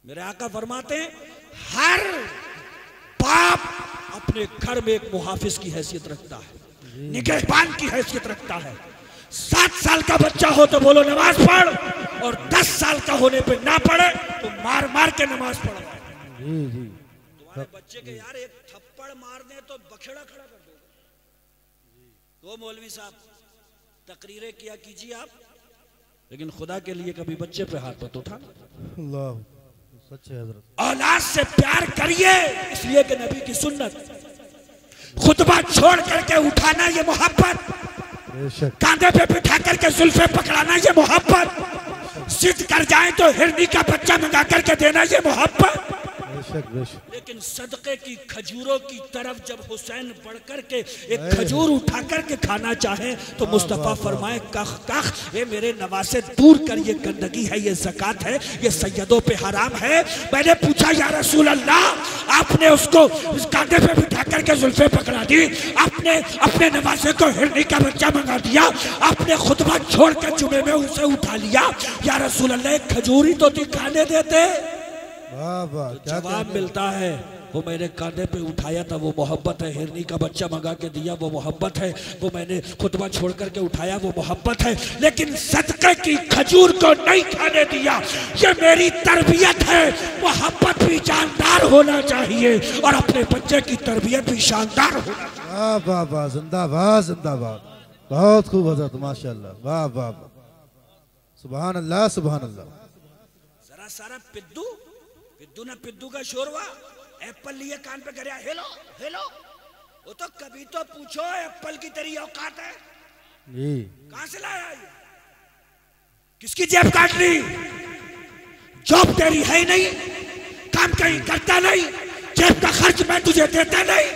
मेरे आका फरमाते हैं हर बाप अपने घर में एक मुहाफिज की हैसियत रखता है, निगहबान की हैसियत रखता है। 7 साल का बच्चा हो तो बोलो नमाज पढ़, और 10 साल का होने पे ना पढ़े तो मार मार के नमाज पढ़वाए। तुम्हारे बच्चे के यार एक थप्पड़ मार दे तो बखेड़ा खड़ा कर दोगे। तो मौलवी साहब तकरीरें किया कीजिए आप, लेकिन खुदा के लिए कभी बच्चे पे हाथ मत उठाना। अल्लाह सच है हज़रत। औलाद से प्यार करिए, इसलिए कि नबी की सुन्नत। खुतबा छोड़ करके उठाना ये मोहब्बत, कांधे पे बिठा करके जुल्फे पकड़ाना ये मोहब्बत, जिद कर जाए तो हिरनी का बच्चा मंगा करके देना ये मोहब्बत। लेकिन सदके की खजूरों की तरफ जब हुसैन बढ़ करके एक खजूर उठा करके खाना चाहे तो मुस्तफा फरमाए कख कख, ये मेरे नवासे दूर कर, ये गंदगी है, ये ज़कात है, ये सैयदों पे हराम है। मैंने पूछा या रसूल अल्लाह, आपने उसको कांधे पे बिठा करके जुल्फे पकड़ा दी, आपने अपने नवासे को हिरनी का बच्चा मंगा दिया, आपने खुतबा छोड़ कर जुमे में उसे उठा लिया, या रसूल अल्लाह एक खजूर ही तो खाने देते। जवाब मिलता है वो मैंने कांधे पे उठाया था वो मोहब्बत है, हिरनी का बच्चा मंगा के दिया वो मोहब्बत है, वो मैंने खुतबा छोड़ करके उठाया वो मोहब्बत है, लेकिन सदके की खजूर को नहीं खाने दिया ये मेरी तरबियत है। मोहब्बत भी जानदार होना चाहिए और अपने बच्चे की तरबियत भी शानदार होना चाहिए। वाह वाह वाह, जिंदाबाद जिंदाबाद, बहुत खूब हज़रत, माशाल्लाह, वाह वाह, सुभान अल्लाह सुभान अल्लाह। जरा सारा पिद्दू न पिद्दू का शोरवा एप्पल लिए कान पे गया, हेलो हेलो, वो तो कभी तो पूछो एप्पल की तेरी औकात है जी, कहां से लाया ये, किसकी जेब काट ली, जॉब तेरी है ही नहीं, काम कहीं करता नहीं, जेब का खर्च मैं तुझे देता नहीं,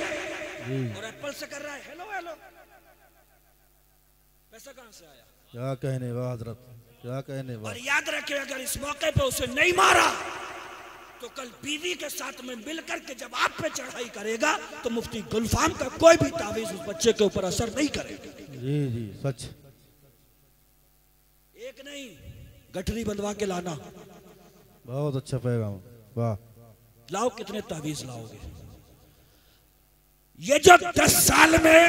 और एप्पल से कर रहा है हेलो हेलो, पैसा कहां से आया? क्या कहने वाह हज़रत, क्या कहने वाह। और याद रखे अगर इस मौके पे उसे नहीं मारा तो कल बीवी के साथ में मिलकर के जब आप पे चढ़ाई करेगा तो मुफ्ती गुलफाम का कोई भी तावीज उस बच्चे के ऊपर असर नहीं करेगा। जी जी सच। एक नहीं गठरी बंधवा के लाना, बहुत अच्छा पैगाम, वाह। लाओ कितने तावीज लाओगे? ये जो 10 साल में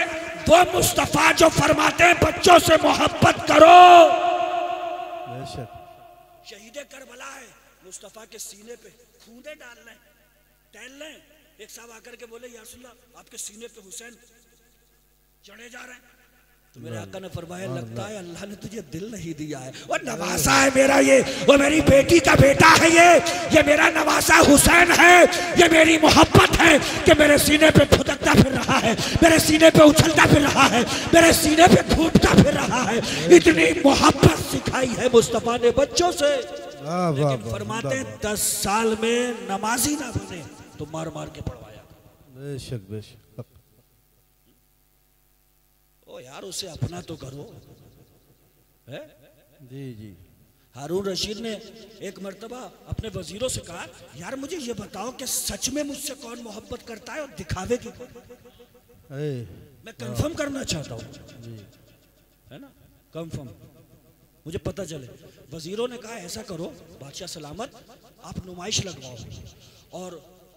वो मुस्तफा जो फरमाते हैं बच्चों से मोहब्बत करो, शहीद करबला है, मुस्तफा के सीने पे खूंदे डाल लें, टहल लें, एक साहब आकर के बोले या रसूल अल्लाह आपके सीने पे हुसैन चढ़े जा रहे हैं, तो मेरे आका ने फरमाया लगता है अल्लाह ने तुझे दिल नहीं दिया है, वो नवासा है मेरा, ये वो मेरी बेटी का बेटा है, ये मेरा नवासा हुसैन है, ये मेरी मोहब्बत है कि मेरे सीने पे फुदकता फिर रहा है, मेरे सीने पे उछलता फिर रहा है, मेरे सीने पे घूमता फिर रहा है। इतनी मोहब्बत सिखाई है मुस्तफा ने बच्चों से। लेकिन फरमाते 10 साल में नमाजी ना बने तो मार मार के पढ़वाया। बेशक बेशक। ओ यार उसे अपना तो करो है? जी जी। हारून रशीद ने एक मर्तबा अपने वजीरों से कहा यार मुझे ये बताओ कि सच में मुझसे कौन मोहब्बत करता है और दिखावे की, मैं कंफर्म करना चाहता हूँ, है ना, कंफर्म मुझे पता चले। वजीरों ने कहा ऐसा करो बादशाह सलामत, आप नुमाइश लगवाओ और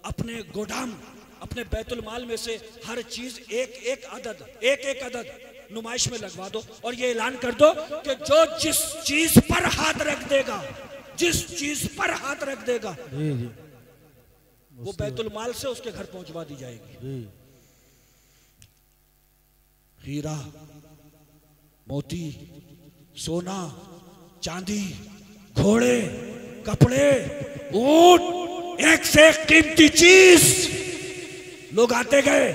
अपने गोदाम अपने बैतुल माल में से हर चीज एक एक अदद नुमाइश में लगवा दो और ये ऐलान कर दो कि जो जिस चीज पर हाथ रख देगा, जिस चीज पर हाथ रख देगा वो बैतुल माल से उसके घर पहुंचवा दी जाएगी। हीरा मोती सोना चांदी घोड़े कपड़े ऊंट, एक से एक कीमती चीज। लोग आते गए,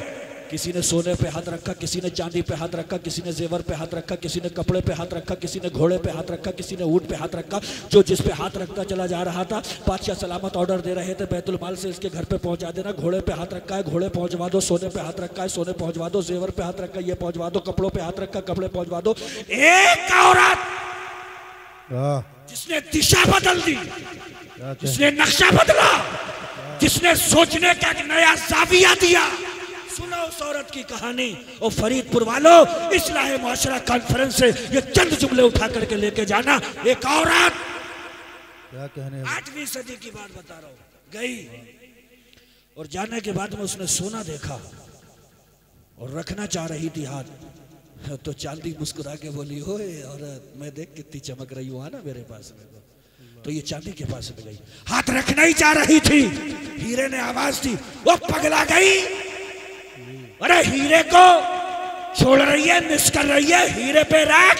किसी ने सोने पे हाथ रखा, किसी ने चांदी पे हाथ रखा, किसी ने जेवर पे हाथ रखा, किसी ने कपड़े पे हाथ रखा, किसी ने घोड़े पे हाथ रखा, किसी ने ऊंट पे हाथ रखा। जो जिस पे हाथ रखता चला जा रहा था बादशाह सलामत ऑर्डर दे रहे थे बैतुल माल से इसके घर पे पहुंचा देना। घोड़े पे हाथ रखा है घोड़े पहुंचवा दो, सोने पे हाथ रखा है सोने पहुंचवा दो, जेवर पे हाथ रखा है ये पहुंचवा दो, कपड़ों पे हाथ रखा कपड़े पहुंचवा दो। एक औरत जिसने दिशा बदल दी, जिसने नक्शा बदला, जिसने सोचने का एक नया जाविया दिया। सुनो उस औरत की कहानी। और फरीदपुर वालों, इस्लाह मुआशरा कॉन्फ्रेंस से ये चंद जुमले उठा करके लेके जाना। एक औरत क्या कहने 8वीं सदी की बात बता रहा हूँ। गई और जाने के बाद में उसने सोना देखा और रखना चाह रही थी हाथ, तो चांदी मुस्कुरा के बोली, ओए औरत मैं देख कितनी चमक रही हूँ ना मेरे पास में। तो ये चांदी के पास में गई, हाथ रखना ही चाह रही थी, हीरे ने आवाज दी, वो पगला गई। अरे हीरे को छोड़ रही है, मिस कर रही है, हीरे पे रख,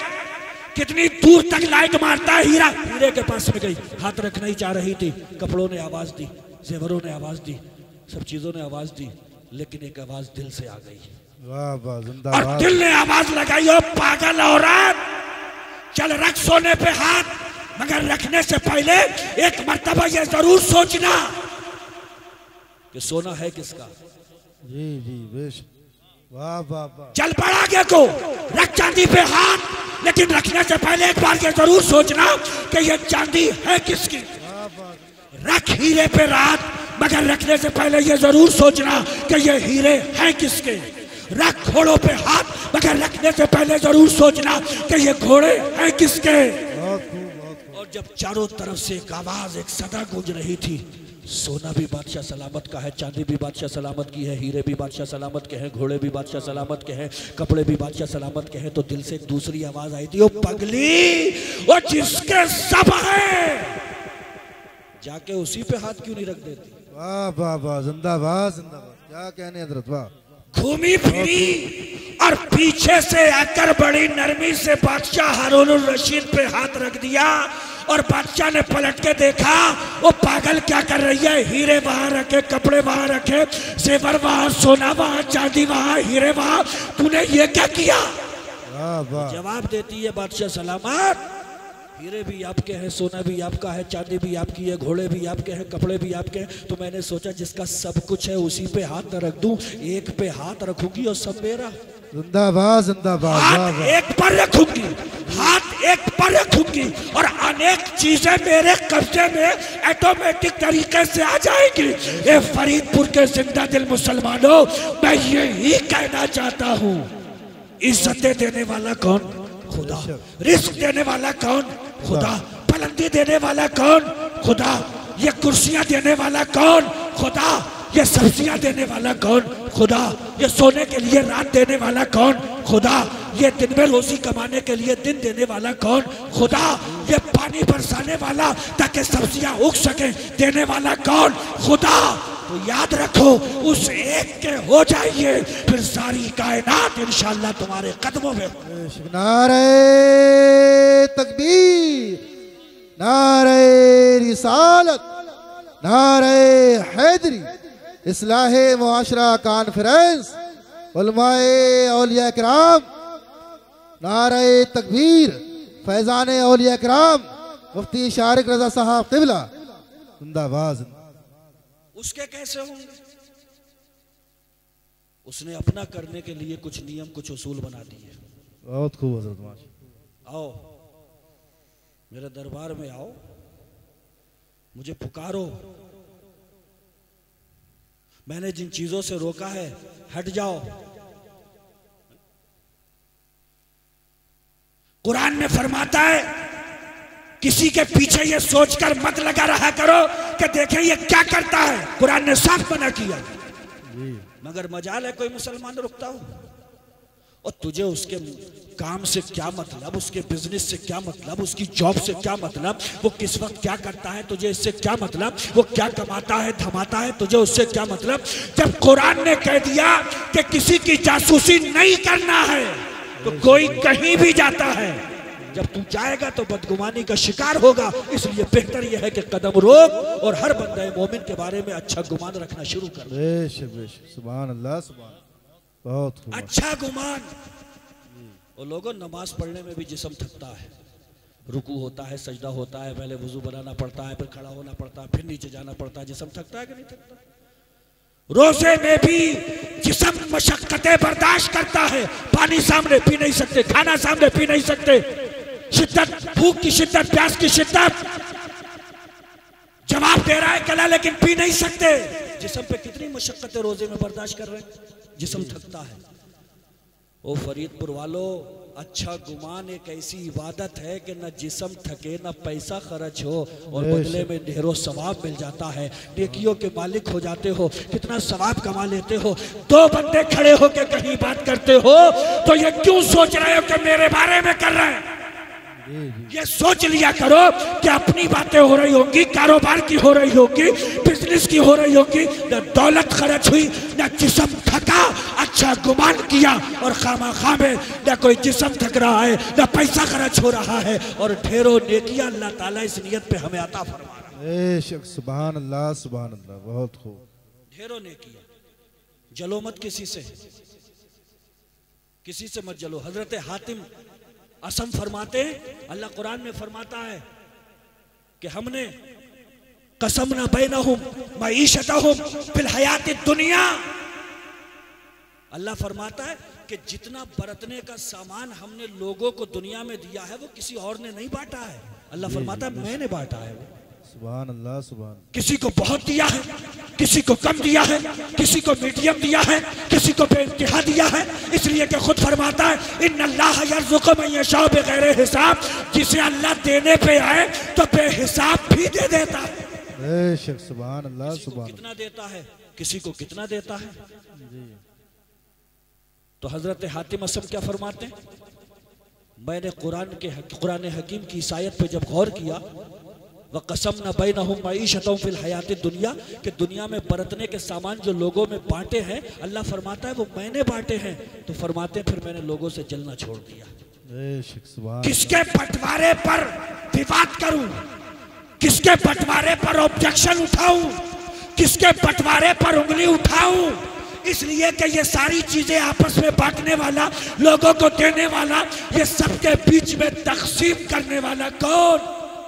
कितनी दूर तक लाइट मारता है हीरा। हीरे के पास में गई, हाथ रखना ही चाह रही थी, कपड़ों ने आवाज दी, जेवरों ने आवाज दी, सब चीजों ने आवाज दी, लेकिन एक आवाज दिल से आ गई। वाह वाह जिंदाबाद। और दिल ने आवाज लगाई, ओ पागल औरत, चल रख सोने पे हाथ, मगर रखने से पहले एक मर्तबा ये जरूर सोचना कि सोना है किसका। जी जी बेश। वाह वाह वाह। चल पड़ा आगे को, रख चांदी पे हाथ, लेकिन रखने से पहले एक बार ये जरूर सोचना कि ये चांदी है किसकी। रख हीरे पे रात, मगर रखने से पहले ये जरूर सोचना कि ये हीरे हैं किसके। रख घोड़ों पे हाथ, मगर रखने से पहले जरूर सोचना कि ये घोड़े हैं किसके। और जब चारों तरफ से एक आवाज, एक सदा गूंज रही थी, सोना भी बादशाह सलामत का है, चांदी भी बादशाह सलामत की है, हीरे भी बादशाह सलामत के हैं, घोड़े भी बादशाह सलामत के हैं, कपड़े भी बादशाह सलामत के हैं, तो दिल से एक दूसरी आवाज आई थी, ओ पगली, वो जिसके सब है जाके उसी पे हाथ क्यों नहीं रख देती। वाह वाह वाह जिंदाबाद जिंदाबाद। क्या कहने हजरत। वाह। घूमी फिरी और पीछे से आकर बड़ी नरमी से बादशाह हारून रशीद पे हाथ रख दिया, और बादशाह ने पलट के देखा, वो पागल क्या कर रही है, हीरे वहां रखे, कपड़े वहां रखे, जेवर वहां, सोना वहां, चांदी वहां, हीरे वहां, तूने ये क्या किया। वाह वाह। जवाब देती है बादशाह सलामत, हीरे भी आपके हैं, सोना भी आपका है, चांदी भी आपकी है, घोड़े भी आपके हैं, कपड़े भी आपके हैं, तो मैंने सोचा जिसका सब कुछ है उसी पे हाथ न रख दूं, एक पे हाथ रखूंगी और सब मेरा। जिंदाबाद जिंदाबाद। हाथ एक पर रखूंगी, हाथ एक पर रखूंगी, और अनेक चीजें मेरे कब्जे में ऑटोमेटिक तरीके से आ जाएंगी। ये फरीदपुर के जिंदा दिल मुसलमानों, मैं यही कहना चाहता हूँ, इज्जतें देने वाला कौन? खुदा। रिस्क देने वाला कौन? खुदा। बुलंदी देने वाला कौन? खुदा। ये कुर्सियां देने वाला कौन? खुदा। ये सब्जियां देने वाला कौन? खुदा। ये सोने के लिए रात देने वाला कौन? खुदा। ये दिन में रोजी कमाने के लिए दिन देने वाला कौन? खुदा। ये पानी बरसाने वाला ताकि सब्जियां उग सके देने वाला कौन? खुदा। तो याद रखो, उस एक के हो जाइए, फिर सारी कायनात इंशाअल्लाह तुम्हारे कदमों में। नारे तकबीर, नारे रिसालत, नारे हैदरी, इस्लाहे मुआशरा कॉन्फ्रेंस, उलमाए औलिया किराम, नारे तकबीर, फैजान औलिया किराम, मुफ्ती शारिक रजा साहब क़िबला जिंदाबाद। उसके कैसे होंगे? उसने अपना करने के लिए कुछ नियम, कुछ उसूल बना दिए। बहुत खूब हजरत। आओ मेरे दरबार में आओ, मुझे पुकारो, मैंने जिन चीजों से रोका है हट जाओ। कुरान में फरमाता है, किसी के पीछे ये सोचकर मत लगा रहा करो कि देखें ये क्या करता है, कुरान ने साफ मना किया। मगर मजाल है कोई मुसलमान रुकता हो, और तुझे उसके काम से क्या मतलब, उसके बिजनेस से क्या मतलब, उसकी जॉब से क्या मतलब, वो किस वक्त क्या करता है तुझे इससे क्या मतलब, वो क्या कमाता है धमाता है तुझे उससे क्या मतलब। जब कुरान ने कह दिया कि किसी की जासूसी नहीं करना है, तो कोई कहीं भी जाता है, जब तू जाएगा तो बदगुमानी का शिकार होगा। इसलिए बेहतर यह है कि कदम रोक और हर बंदे मोमिन के बारे में अच्छा गुमान रखना शुरू कर। बेशक बेशक, सुभान अल्लाह, सुभान। बहुत खूब। अच्छा गुमान। और लोगों, नमाज पढ़ने में भी जिस्म थकता है, रुकू होता है, सजदा होता है, पहले वजू बनाना पड़ता है, फिर खड़ा होना पड़ता है, फिर नीचे जाना पड़ता है, जिस्म थकता है कि नहीं थकता? रोजे में भी जिस्म मशक्कतें बर्दाश्त करता है, पानी सामने पी नहीं सकते, खाना सामने पी नहीं सकते, शिद्दत, भूख की शिद्दत, प्यास की शिद्दत, जवाब दे रहा है कला, लेकिन पी नहीं सकते। जिस्म पे कितनी मशक्कतें रोजे में बर्दाश्त कर रहे हैं, जिस्म थकता है। ओ फरीदपुर वालों, अच्छा गुमान एक ऐसी इबादत है कि न जिस्म थके न पैसा खर्च हो और बदले में ढेरों सवाब मिल जाता है। नेकियों के मालिक हो जाते हो, कितना सवाब कमा लेते हो। दो बंदे खड़े होकर कहीं बात करते हो तो ये क्यों सोच रहे हो कि मेरे बारे में कर रहे हैं? ये सोच लिया करो कि अपनी बातें हो रही होंगी, कारोबार की हो रही होगी, बिजनेस की हो रही होगी। न दौलत खर्च हुई, न जिस्म थका, अच्छा गुमान किया और खामा में न कोई जिस्म थक रहा है न पैसा खर्च हो रहा है और ढेरों नेकियां अल्लाह ताला इस नियत पे हमें अता फरमा रहा है। सुभान अल्लाह, सुभान अल्लाह, बहुत खूब। ढेरों नेकियां। जलो मत किसी से, किसी से मत जलो। हजरत हातिम असम फरमाते हैं, अल्लाह कुरान में फरमाता है कि हमने कसम न बैनहुम मईशतहुम फिल हयात दुनिया। अल्लाह फरमाता है कि जितना बरतने का सामान हमने लोगों को दुनिया में दिया है वो किसी और ने नहीं बांटा है। अल्लाह फरमाता है मैंने बांटा है। सुभान अल्लाह, सुभान। किसी को बहुत दिया है, किसी को कम दिया है, किसी को मीडियम दिया है, किसी को बेइंतहा दिया है। इसलिए कि खुद फरमाता है इन्नल्लाह यर्ज़ुक़ु मन यशाअ बिग़ैरि हिसाब। जिसे अल्लाह देने पे आए तो बेहिसाब भी दे देता है। बेशक, सुभान अल्लाह, सुभान। कितना देता है, किसी को कितना देता है। तो हजरत हातिम असम क्या फरमाते हैं, मैंने कुरान हकीम की इस आयत पे जब गौर किया, व कसम न बैनहुम मईशतहुम फिल हयात दुनिया, कि दुनिया में बरतने के सामान जो लोगों में बांटे हैं, अल्लाह फरमाता है वो मैंने बांटे हैं। तो फरमाते हैं फिर मैंने लोगों से जलना छोड़ दिया। किसके बंटवारे पर विवाद करूं, किसके बंटवारे पर ऑब्जेक्शन उठाऊं, किसके बंटवारे पर उंगली उठाऊं। इसलिए कि ये सारी चीजें आपस में बांटने वाला, लोगों को देने वाला, ये सबके बीच में तकसीम करने वाला कौन?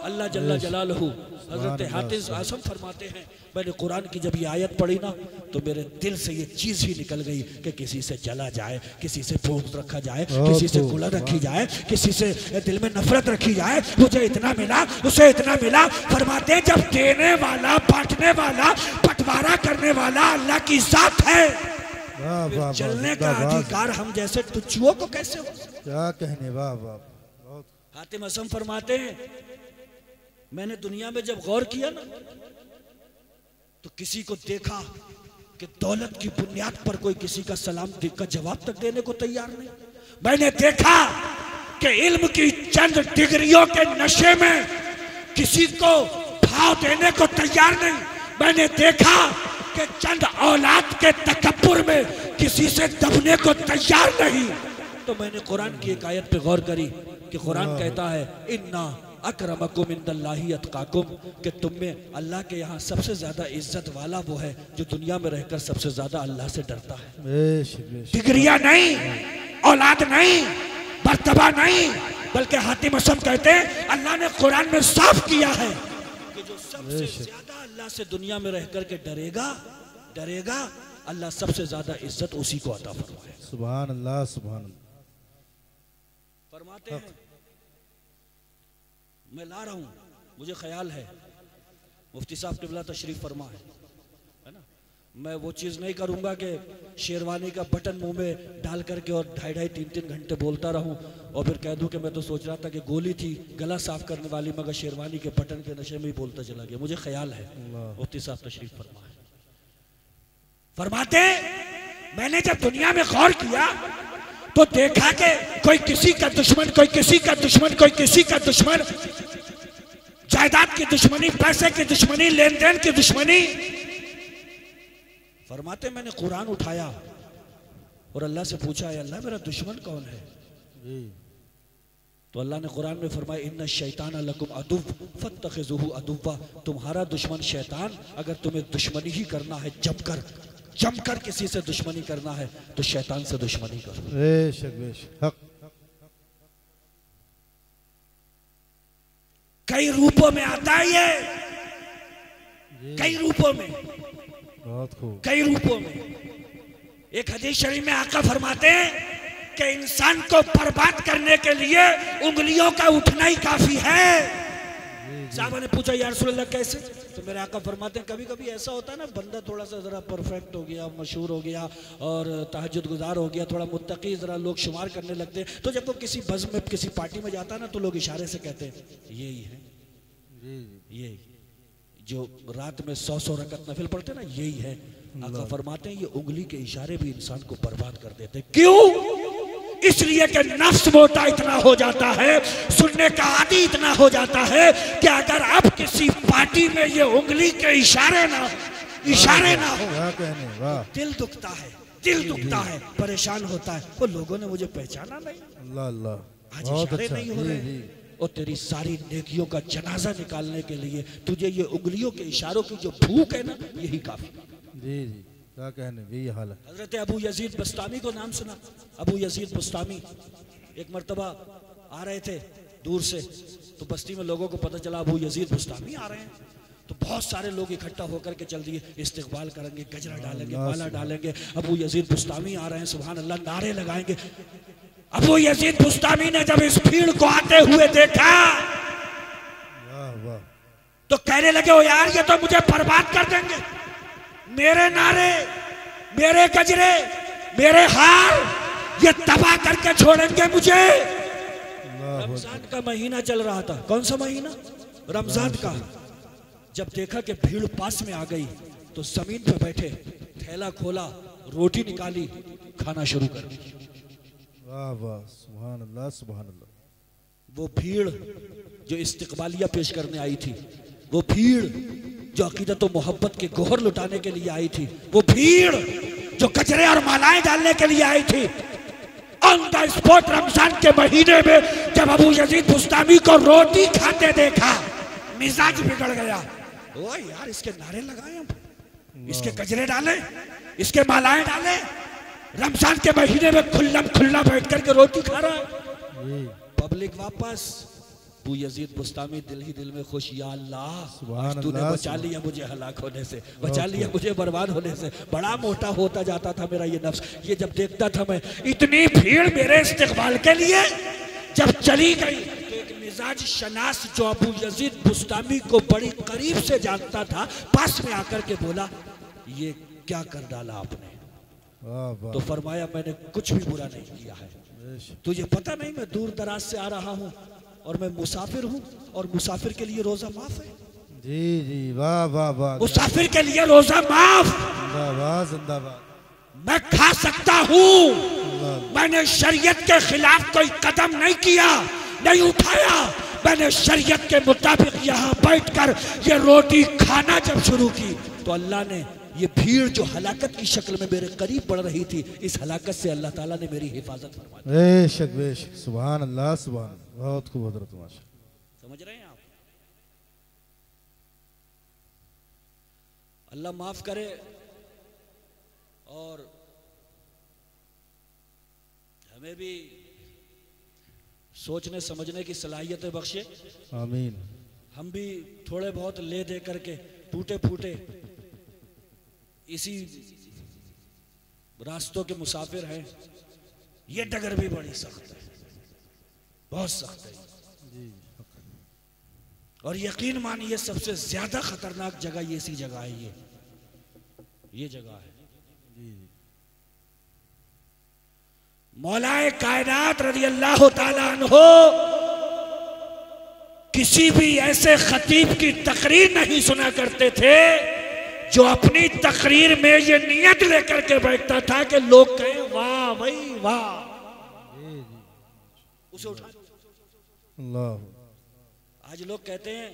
अल्लाह जल्ला जलालहू। हजरत हातिम आसम फरमाते हैं मैंने कुरान की जब ये आयत पढ़ी ना तो मेरे दिल से ये चीज ही निकल गई कि किसी से जला जाए, किसी से भूख रखा जाए, किसी से गुलां रखी जाए, किसी से दिल में नफरत रखी जाए। मुझे इतना मिला, उसे इतना मिला। फरमाते हैं जब देने वाला, बांटने वाला, बंटवारा करने वाला अल्लाह की जात है, जलने का अधिकार हम जैसे तुच्छुओं को कैसे हो? क्या कहने। वाह वाह। हातिम असम फरमाते हैं मैंने दुनिया में जब गौर किया ना तो किसी को देखा कि दौलत की बुनियाद पर कोई किसी का सलाम का जवाब तक देने को तैयार नहीं। मैंने देखा कि इल्म की चंद डिग्रियों के नशे में किसी को भाव देने को तैयार नहीं। मैंने देखा कि चंद औलाद के तकब्बुर में किसी से दबने को तैयार नहीं। तो मैंने कुरान की एक आयत पे गौर करी कि कुरान कहता है इन्ना अक्रमकुम इंदल्लाहि अतकाकुम, कि तुम में अल्लाह के यहाँ सबसे ज्यादा इज्जत वाला वो है जो दुनिया में रहकर सबसे ज्यादा अल्लाह से डरता है। डिग्रियां नहीं, औलाद नहीं, मर्तबा नहीं, बल्कि हातिम असम कहते हैं अल्लाह ने कुरान में साफ किया है कि जो सबसे ज्यादा अल्लाह से दुनिया में रह करके डरेगा अल्लाह सबसे ज्यादा इज्जत उसी को अता फरमाए। सुभान अल्लाह, सुभान अल्लाह। फरमाते हैं मैं ला रहा हूं, मुझे ख्याल है मुफ्ती साहब क़िबला तशरीफ फरमा है ना, मैं वो चीज़ नहीं करूंगा कि शेरवानी का बटन मुंह में डाल करके और 2.5-3 घंटे बोलता रहूं और फिर कह दूं कि मैं तो सोच रहा था कि गोली थी गला साफ करने वाली, मगर शेरवानी के बटन के नशे में ही बोलता चला गया। मुझे ख्याल है मुफ्ती साहब तशरीफ फरमा है। फरमाते मैंने जब दुनिया में गौर किया तो देखा कि कोई किसी का दुश्मन, कोई किसी का दुश्मन, कोई किसी का दुश्मन, जायदाद की दुश्मनी, पैसे की दुश्मनी, लेन देन की दुश्मनी। फरमाते मैंने कुरान उठाया और अल्लाह से पूछा अल्लाह मेरा दुश्मन कौन है? तो अल्लाह ने कुरान में फरमाया इन्ना शैतान लकुम अदुव फत्तखिजुहु अदुव्वा, तुम्हारा दुश्मन शैतान, अगर तुम्हें दुश्मनी ही करना है, जमकर किसी से दुश्मनी करना है तो शैतान से दुश्मनी करो। बेशक बेशक। कई रूपों में आता है ये, कई रूपों में, बहुत खूब, कई रूपों में। एक हदीस शरीफ में आका फरमाते हैं कि इंसान को बर्बाद करने के लिए उंगलियों का उठना ही काफी है। साहबा ने पूछा या रसूल अल्लाह कैसे? तो मेरे आका फरमाते हैं कभी कभी ऐसा होता है ना, बंदा थोड़ा सा जरा परफेक्ट हो गया, मशहूर हो गया और तहज्जुद गुजार हो गया, थोड़ा मुत्तकी जरा लोग शुमार करने लगते हैं, तो जब वो किसी बज़्म में किसी पार्टी में जाता है ना तो लोग इशारे से कहते हैं यही है, ये जो रात में 100 रकत नफिल पढ़ते ना यही है। आका फरमाते हैं ये उंगली के इशारे भी इंसान को बर्बाद कर देते हैं। क्यों? इसलिए कि नफ्स मोटा इतना हो जाता है, सुनने का आदी इतना हो जाता है कि अगर अब किसी पार्टी में ये उंगली के इशारे ना हो, दिल दुखता है, दिल दुखता है, परेशान होता है। वो लोगों ने मुझे पहचाना नहीं, अल्लाह अल्लाह आज इशारे नहीं हो रहे, और तेरी सारी नेकियों का जनाजा निकालने के लिए तुझे ये उंगलियों के इशारों की जो भूख है ना यही काफी। जी जी क्या कहने यही हाल है। हजरत अबू यजीद बस्तामी को नाम सुना? अबू यजीद बस्तामी एक मर्तबा आ रहे थे दूर से, तो बस्ती में लोगों को पता चला अबू यजीद बस्तामी आ रहे हैं, तो बहुत सारे लोग इकट्ठा होकर के चल दिए, इस्तिकबाल करेंगे, गजरा डालेंगे, माला डालेंगे, अबू यजीद बस्तामी आ रहे हैं, सुभान अल्लाह, नारे लगाएंगे। अबू यजीद बस्तामी ने जब इस भीड़ को आते हुए देखा तो कहने लगे ओ यार ये तो मुझे बर्बाद कर देंगे, मेरे नारे, मेरे गजरे, मेरे हार ये तबाह करके छोड़ेंगे मुझे। रमजान का महीना चल रहा था। कौन सा महीना? रमजान का। जब देखा कि भीड़ पास में आ गई तो जमीन पे बैठे, थैला खोला, रोटी निकाली, खाना शुरू कर दी। वाह वाह सुभान अल्लाह सुभान अल्लाह। वो भीड़ जो इस्तिकबालिया पेश करने आई थी, वो भीड़ जो अकीदत और मोहब्बत के गोहर लुटाने के लिए आई थी, वो भीड़ जो कचरे और मालाएं डालने के लिए आई थी, ऑन द स्पॉट रमजान के महीने में जब अबू यजीद बुस्तामी को रोटी खाते देखा, मिजाज बिगड़ गया। ओ यार इसके नारे लगाए हम, इसके कचरे डाले, इसके मालाएं डाले, रमजान के महीने में खुल्ला बैठ करके रोटी खा रहा है। पब्लिक वापस, अबू यजीद बुस्तामी दिल ही दिल में खुश, या अल्लाह तूने बचा लिया मुझे हलाक होने से, बचा लिया मुझे बर्बाद होने से। बड़ा मोटा होता जाता था मेरा ये नफ्स, ये जब देखता था मैं इतनी भीड़ मेरे इस्तिकबाल के लिए, जब चली गई तो एक मिजाज शनास जो अबू यजीद बुस्तामी को बड़ी करीब से जानता था, पास में आकर के बोला ये क्या कर डाला आपने? तो फरमाया मैंने कुछ भी बुरा नहीं किया है, तुझे पता नहीं मैं दूर दराज से आ रहा हूँ और मैं मुसाफिर हूँ, और मुसाफिर के लिए रोजा माफ है। जी जी वाह वाह वाह। मुसाफिर के लिए रोजा माफ। जिंदाबाद जिंदाबाद। मैं खा सकता हूँ, मैंने शरीयत के खिलाफ कोई कदम नहीं किया, नहीं उठाया, मैंने शरीयत के मुताबिक यहाँ बैठकर ये रोटी खाना जब शुरू की तो अल्लाह ने ये भीड़ जो हलाकत की शक्ल में मेरे करीब बढ़ रही थी, इस हलाकत से अल्लाह ताला ने मेरी हिफाजत फरमाई। बेशक बेशक सुभान अल्लाह सुभान, बहुत खूब हज़रत माशा। समझ रहे हैं आप? अल्लाह माफ करे और हमें भी सोचने समझने की सलाहियत बख्शे। आमीन। हम भी थोड़े बहुत ले दे करके टूटे फूटे इसी रास्तों के मुसाफिर हैं। ये डगर भी बड़ी सख्त है, बहुत सख्त है, और यकीन मानिए सबसे ज्यादा खतरनाक जगह ये इसी जगह है, ये जगह है। मौलाए कायनात रज़ी अल्लाह ताला अन्हो किसी भी ऐसे खतीब की तकरीर नहीं सुना करते थे जो अपनी तकरीर में ये नियत लेकर के बैठता था कि लोग कहें वाह भाई वाह, उसे उठा। आज लोग कहते हैं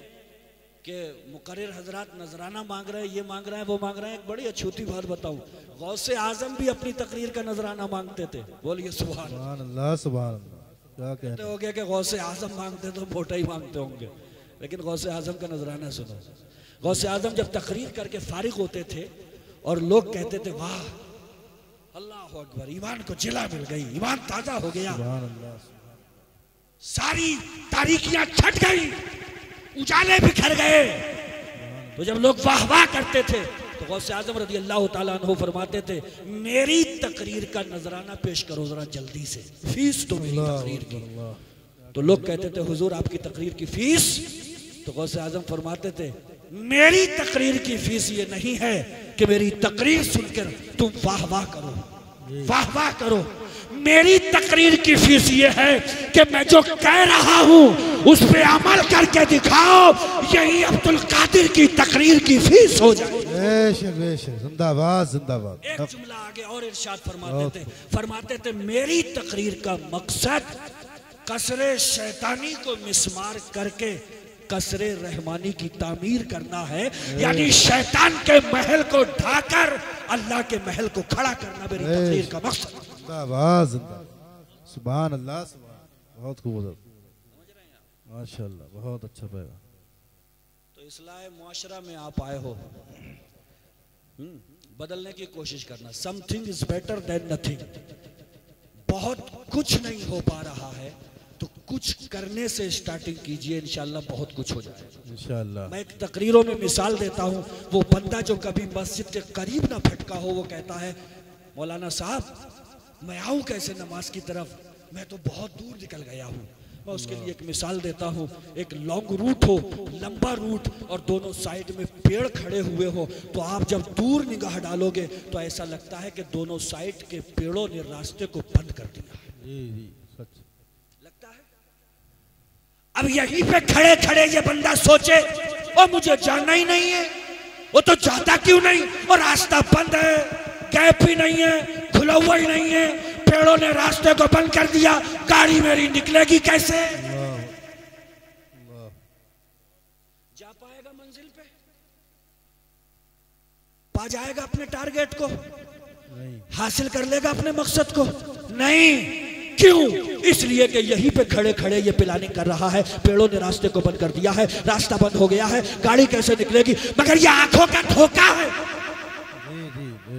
कि मुकर्रिर हजरात नजराना मांग रहे हैं, ये मांग रहे हैं, वो मांग रहे हैं। एक बड़ी अछूती बात बताऊं, गौसे आजम भी अपनी तकरीर का नजराना मांगते थे। बोलिए सुभान अल्लाह सुभान अल्लाह। क्या कहते हो गया कि गौसे आजम मांगते तो मोटा ही मांगते होंगे, लेकिन गौसे आजम का नजराना सुनो। गौसे आजम जब तकरीर करके फारिग होते थे और लोग कहते थे वाह अल्लाह अकबर, ईमान को जिला मिल गई, ईमान ताजा हो गया, सारी तारीकियां छट गई, उजाले बिखर गए। तो जब लोग वाह वाह करते थे तो गौसे आजम रज़ी अल्लाह ताला अन्हु फरमाते थे मेरी तकरीर का नजराना पेश करो जरा जल्दी से, फीस तो मेरी तकरीर की। तो लोग कहते थे हुजूर आपकी तकरीर की फीस तो गौसे आजम फरमाते थे मेरी तकरीर की फीस ये नहीं है कि मेरी तकरीर सुनकर तुम वाह वाह करो, वाह वाह करो। मेरी तकरीर की फीस ये है कि मैं जो कह रहा हूं उस पे अमल करके दिखाओ, यही अब्दुल कादिर की तकरीर की फीस हो जाए। बेशक बेशक, जिंदाबाद जिंदाबाद। एक जुमला आगे और इरशाद फरमाते थे मेरी तकरीर का मकसद कसरे शैतानी को मिसमार करके कसरे रहमानी की तामीर करना है, यानी शैतान के महल को ढाकर अल्लाह के महल को खड़ा करना मेरी तकरीर का मकसद। जिंदाबाद जिंदाबाद, सुभान अल्लाह, सुभान, बहुत खूब, माशाअल्लाह, बहुत अच्छा पैगाम। तो इस्लाह मुआशरा में आप आए हो, बदलने की कोशिश करना। Something is better than nothing. बहुत कुछ नहीं हो पा रहा है तो कुछ करने से स्टार्टिंग कीजिए, इंशाल्लाह बहुत कुछ हो जाएगा इंशाल्लाह। मैं एक तकरीरों में मिसाल देता हूँ, वो बंदा जो कभी मस्जिद के करीब ना फटका हो, वो कहता है मौलाना साहब मैं आऊँ कैसे नमाज की तरफ, मैं तो बहुत दूर निकल गया हूँ। मैं उसके लिए एक मिसाल देता हूँ, एक लॉन्ग रूट हो, लंबा रूट, और दोनों साइड में पेड़ खड़े हुए हो, तो आप जब दूर निगाह डालोगे तो ऐसा लगता है कि दोनों साइड के पेड़ों ने रास्ते को बंद कर दिया। सच लगता है। अब यहीं पे खड़े खड़े ये बंदा सोचे और मुझे जाना ही नहीं है, वो तो जाता क्यों नहीं, और रास्ता बंद है, गैप ही नहीं है, खुला हुआ ही नहीं है, पेड़ों ने रास्ते को बंद कर दिया, गाड़ी मेरी निकलेगी कैसे? जा पाएगा मंजिल पे? पा जाएगा अपने टारगेट को? नहीं। हासिल कर लेगा अपने मकसद को? नहीं। क्यों? इसलिए कि यहीं पे खड़े खड़े ये प्लानिंग कर रहा है, पेड़ों ने रास्ते को बंद कर दिया है, रास्ता बंद हो गया है, गाड़ी कैसे निकलेगी? मगर ये आंखों का धोखा है,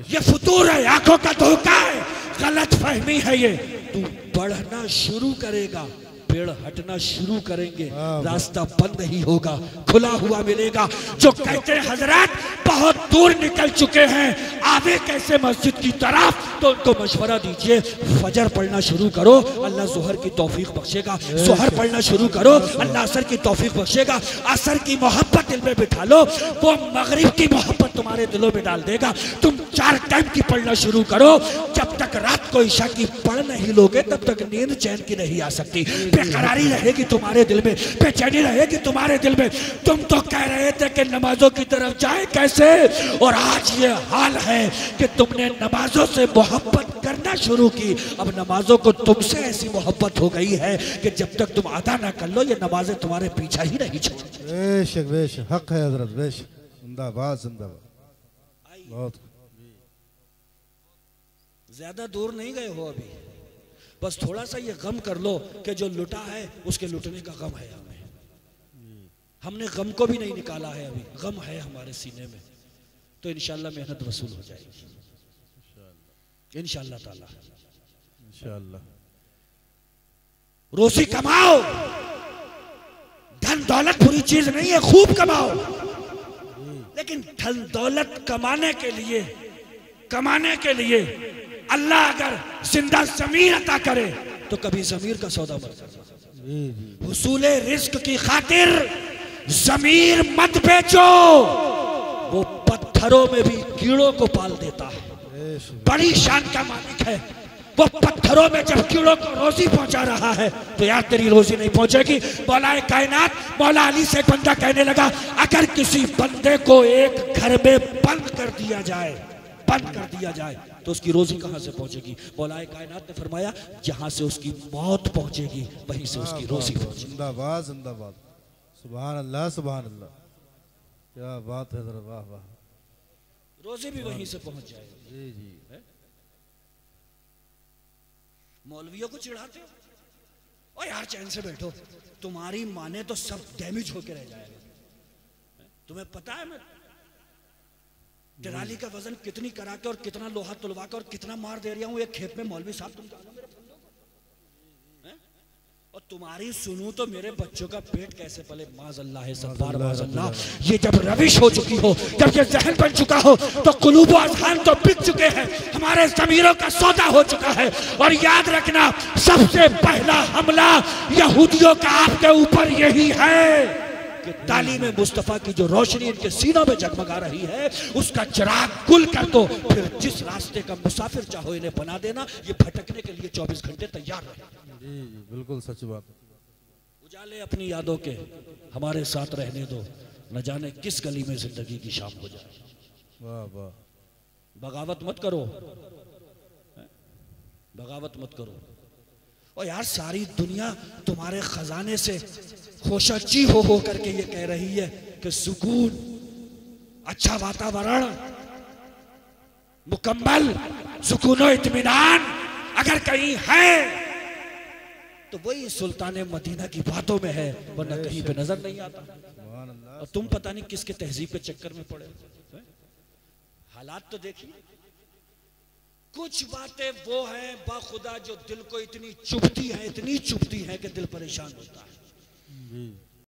ये फुतूर है, आंखों का धोखा है, गलत फहमी है ये। तू बढ़ना शुरू करेगा, पेड़ हटना शुरू करेंगे, रास्ता बंद ही होगा, खुला हुआ मिलेगा। जो कहते हैं हजरत बहुत दूर निकल चुके हैं, आवे कैसे मस्जिद की तरफ, तो उनको मशवरा दीजिए फजर पढ़ना शुरू करो, अल्लाह जोहर की तौफीक बख्शेगा, जोहर पढ़ना शुरू करो, अल्लाह असर की तौफीक बख्शेगा, असर की मोहब्बत दिल में बिठा लो, वो मगरिब की मोहब्बत तुम्हारे दिलों में डाल देगा। तुम 4 टाइम की पढ़ना शुरू करो, जब तक रात को ईशा की पढ़ नहीं लोगे तब तक नींद चैन की नहीं आ सकती, बेकरारी रहेगी तुम्हारे दिल में, बेचैनी रहेगी तुम्हारे दिल में। तुम तो कह रहे थे कि नमाजों की तरफ जाए कैसे, और आज ये हाल है कि तुमने नमाजों से मोहब्बत करना शुरू की, अब नमाजों को तुमसे ऐसी मोहब्बत हो गई है कि जब तक तुम अदा ना कर लो ये नमाजें तुम्हारे पीछा ही नहीं छोड़ती। बेशक बेशक, हक है हजरत, बेशक, जिंदाबाद जिंदाबाद। बहुत ज्यादा दूर नहीं गए हो अभी, बस थोड़ा सा ये गम कर लो कि जो लुटा है उसके लुटने का गम है हमें। हमने गम को भी नहीं निकाला है अभी, गम है हमारे सीने में, तो इंशाल्लाह मेहनत वसूल हो जाएगी इंशाल्लाह ताला। इंशाल्लाह रोजी कमाओ, धन दौलत बुरी चीज नहीं है, खूब कमाओ, लेकिन धन दौलत कमाने के लिए अल्लाह अगर जिंदा ज़मीर अता करे तो कभी ज़मीर का सौदा मत करना। हुसूले रिस्क की खातिर ज़मीर मत बेचो, वो पत्थरों में भी कीड़ों को पाल देता है, बड़ी शान का मालिक है। वो पत्थरों में जब कीड़ों को रोजी पहुंचा रहा है तो यार तेरी रोजी नहीं पहुंचेगी। मौलाए कायनात मौला अली से एक बंदा कहने लगा, अगर किसी बंदे को एक घर में बंद कर दिया जाए तो उसकी रोजी कहां से पहुंचेगी? मौलाए कायनात ने फरमाया, जहां से उसकी मौत पहुंचेगी वहीं से उसकी रोजी पहुंचेगी। जिंदाबाद जिंदाबाद, सुभान अल्लाह सुभान अल्लाह, क्या बात है, वाह वाह, रोजी भी वहीं से पहुंच जाएगी। जी जी। मौलवियों को चिढ़ाते हो, ओ यार चैन से बैठो, तुम्हारी माने तो सब डैमेज होके रह जाएगा। तुम्हें पता है मैं ट्राली का वजन कितनी करा के और कितना लोहा तुलवा के और कितना मार दे रहा हूं एक खेत में, मौलवी साहब तुम जानो मेरे फंदों को, और तुम्हारी सुनूं तो मेरे बच्चों का पेट कैसे पले। माज़अल्लाह है सत्तार माज़अल्लाह। ये जब रविश हो चुकी हो, जब ये जहन बन चुका हो, तो कुलूब व अज़हान तो बिक चुके हैं, हमारे ज़मीरों का सौदा हो चुका है। और याद रखना, सबसे पहला हमला यहूदियों का आपके ऊपर यही है कि तालीम मुस्तफ़ा की जो रोशनी इनके सीनों में जगमगा रही है, उसका चिराग गुल कर दो। फिर जिस रास्ते का मुसाफिर चाहो इन्हें बना देना। ये भटकने के लिए 24 घंटे तैयार रहे। जी बिल्कुल सच बात। उजाले अपनी यादों के हमारे साथ रहने दो, न जाने किस गली में जिंदगी की शाम हो जाए। वाह वाह। बगावत मत करो, बगावत मत करो। और यार सारी दुनिया तुम्हारे खजाने से खोशाची हो करके ये कह रही है कि सुकून, अच्छा वातावरण, मुकम्मल सुकून और इत्मीनान अगर कहीं है तो वही सुल्तान मदीना की बातों में है, वरना कहीं पे नजर नहीं आता। और तुम पता नहीं किसके तहजीब के चक्कर में पड़े। हालात तो देखिए, कुछ बातें वो हैं बाखुदा जो दिल को इतनी चुभती हैं, इतनी चुभती हैं कि दिल परेशान होता है।